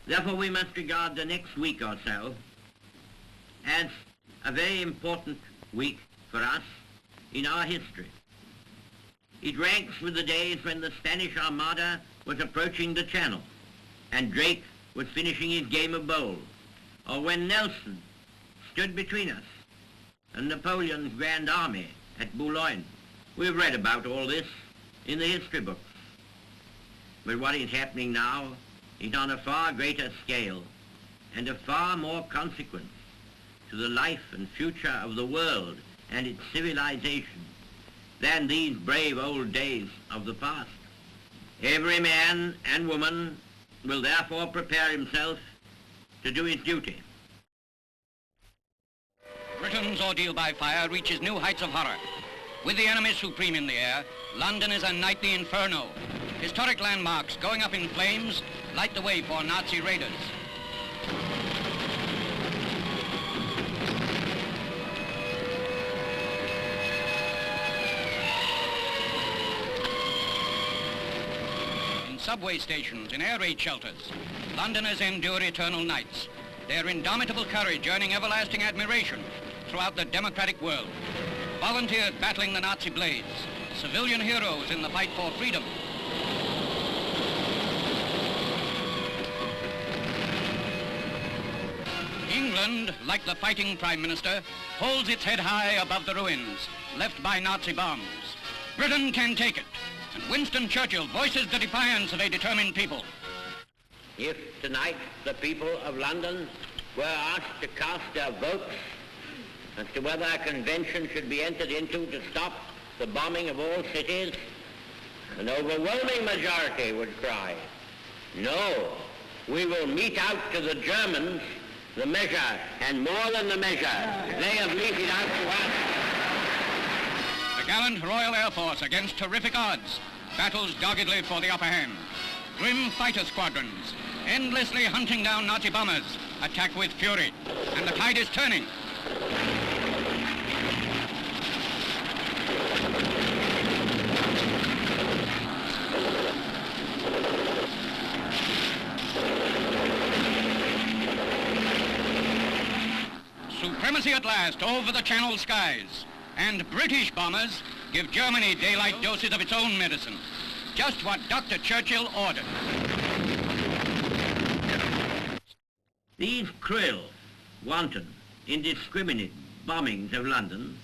Therefore, we must regard the next week or so as a very important week for us in our history. It ranks with the days when the Spanish Armada was approaching the Channel and Drake was finishing his game of bowls, or when Nelson stood between us and Napoleon's Grand Army at Boulogne. We've read about all this in the history books. But what is happening now is on a far greater scale and of far more consequence to the life and future of the world and its civilization than these brave old days of the past. Every man and woman will therefore prepare himself to do his duty. Britain's ordeal by fire reaches new heights of horror. With the enemy supreme in the air, London is a nightly inferno. Historic landmarks going up in flames light the way for Nazi raiders. In subway stations, in air raid shelters, Londoners endure eternal nights. Their indomitable courage earning everlasting admiration throughout the democratic world. Volunteers battling the Nazi blades, civilian heroes in the fight for freedom. England, like the fighting Prime Minister, holds its head high above the ruins left by Nazi bombs. Britain can take it, and Winston Churchill voices the defiance of a determined people. If tonight the people of London were asked to cast their votes as to whether a convention should be entered into to stop the bombing of all cities, an overwhelming majority would cry, no, we will mete out to the Germans the measure, and more than the measure they have meted out to us. The gallant Royal Air Force, against terrific odds, battles doggedly for the upper hand. Grim fighter squadrons, endlessly hunting down Nazi bombers, attack with fury, and the tide is turning. Supremacy at last over the Channel skies, and British bombers give Germany daylight doses of its own medicine, just what Dr. Churchill ordered. These cruel, wanton, indiscriminate bombings of London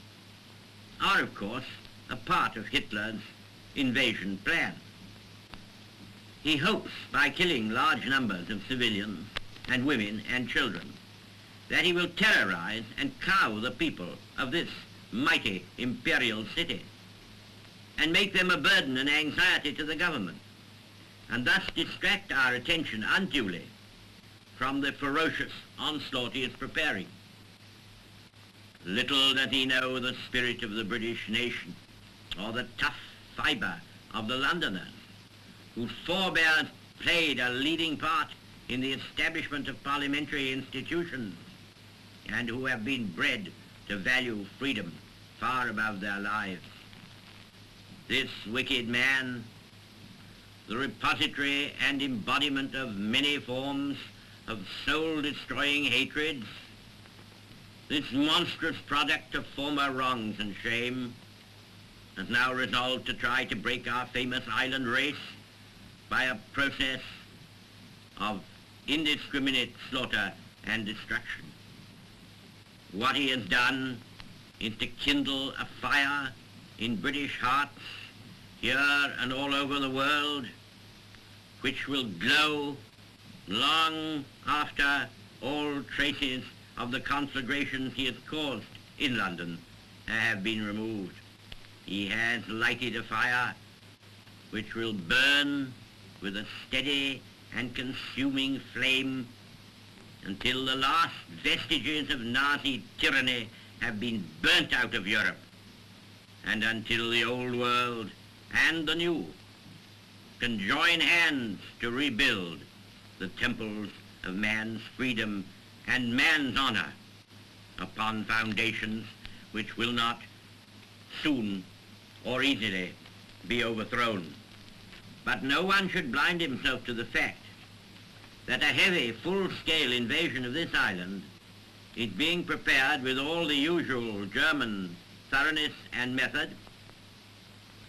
are, of course, a part of Hitler's invasion plan. He hopes, by killing large numbers of civilians and women and children, that he will terrorize and cow the people of this mighty imperial city and make them a burden and anxiety to the government, and thus distract our attention unduly from the ferocious onslaught he is preparing. Little does he know the spirit of the British nation, or the tough fibre of the Londoners, whose forebears played a leading part in the establishment of parliamentary institutions, and who have been bred to value freedom far above their lives. This wicked man, the repository and embodiment of many forms of soul-destroying hatreds, this monstrous product of former wrongs and shame, has now resolved to try to break our famous island race by a process of indiscriminate slaughter and destruction. What he has done is to kindle a fire in British hearts here and all over the world, which will glow long after all traces of the conflagrations he has caused in London have been removed. He has lighted a fire which will burn with a steady and consuming flame until the last vestiges of Nazi tyranny have been burnt out of Europe, and until the old world and the new can join hands to rebuild the temples of man's freedom and man's honor upon foundations which will not soon or easily be overthrown. But no one should blind himself to the fact that a heavy, full-scale invasion of this island is being prepared with all the usual German thoroughness and method,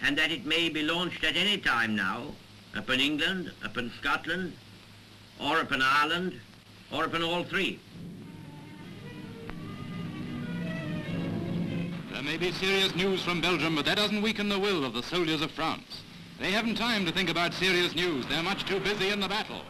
and that it may be launched at any time now upon England, upon Scotland, or upon Ireland, or upon all three. There may be serious news from Belgium, but that doesn't weaken the will of the soldiers of France. They haven't time to think about serious news. They're much too busy in the battle.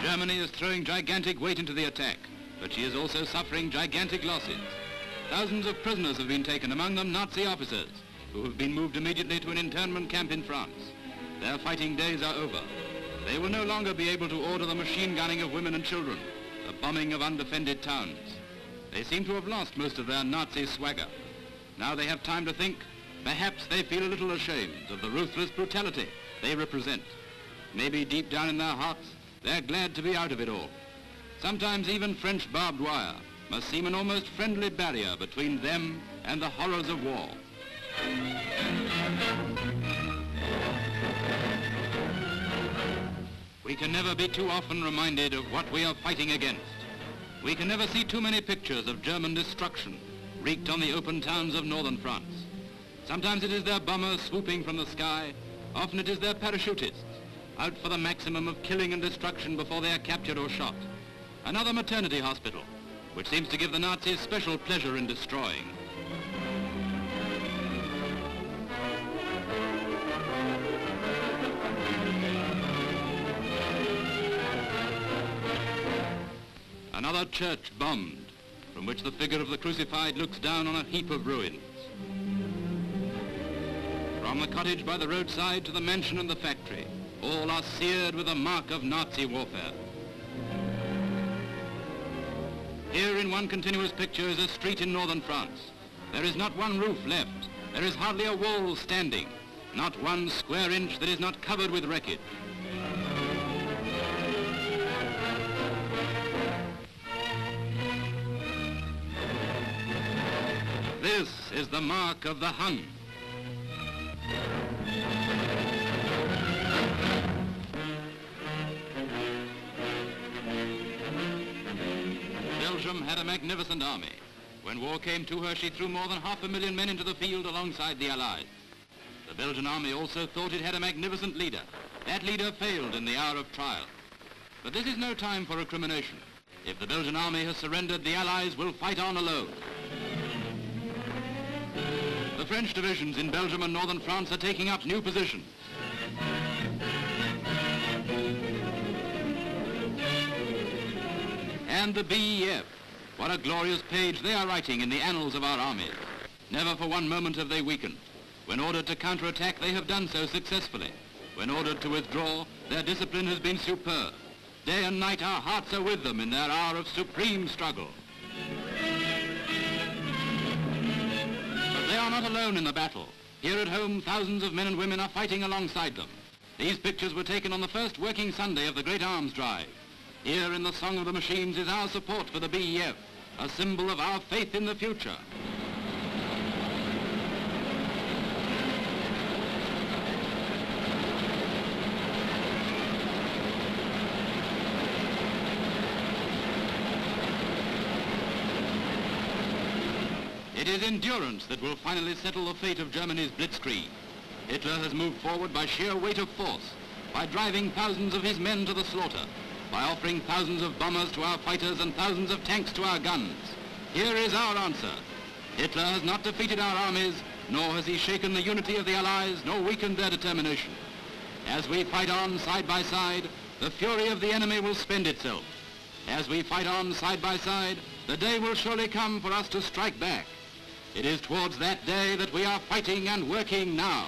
Germany is throwing gigantic weight into the attack, but she is also suffering gigantic losses. Thousands of prisoners have been taken, among them Nazi officers, who have been moved immediately to an internment camp in France. Their fighting days are over. They will no longer be able to order the machine gunning of women and children, the bombing of undefended towns. They seem to have lost most of their Nazi swagger. Now they have time to think. Perhaps they feel a little ashamed of the ruthless brutality they represent. Maybe deep down in their hearts, they're glad to be out of it all. Sometimes even French barbed wire must seem an almost friendly barrier between them and the horrors of war. We can never be too often reminded of what we are fighting against. We can never see too many pictures of German destruction wreaked on the open towns of northern France. Sometimes it is their bombers swooping from the sky. Often it is their parachutists, out for the maximum of killing and destruction before they are captured or shot. Another maternity hospital, which seems to give the Nazis special pleasure in destroying. Another church bombed, from which the figure of the crucified looks down on a heap of ruins. From the cottage by the roadside to the mansion and the factory, all are seared with the mark of Nazi warfare. Here in one continuous picture is a street in northern France. There is not one roof left. There is hardly a wall standing. Not one square inch that is not covered with wreckage. This is the mark of the Hun. Belgium had a magnificent army. When war came to her, she threw more than 500,000 men into the field alongside the Allies. The Belgian army also thought it had a magnificent leader. That leader failed in the hour of trial. But this is no time for recrimination. If the Belgian army has surrendered, the Allies will fight on alone. The French divisions in Belgium and northern France are taking up new positions. And the B.E.F. What a glorious page they are writing in the annals of our armies. Never for one moment have they weakened. When ordered to counterattack, they have done so successfully. When ordered to withdraw, their discipline has been superb. Day and night our hearts are with them in their hour of supreme struggle. But they are not alone in the battle. Here at home, thousands of men and women are fighting alongside them. These pictures were taken on the first working Sunday of the great arms drive. Here in the Song of the Machines is our support for the B.E.F., a symbol of our faith in the future. It is endurance that will finally settle the fate of Germany's blitzkrieg. Hitler has moved forward by sheer weight of force, by driving thousands of his men to the slaughter, by offering thousands of bombers to our fighters and thousands of tanks to our guns. Here is our answer. Hitler has not defeated our armies, nor has he shaken the unity of the Allies, nor weakened their determination. As we fight on side by side, the fury of the enemy will spend itself. As we fight on side by side, the day will surely come for us to strike back. It is towards that day that we are fighting and working now.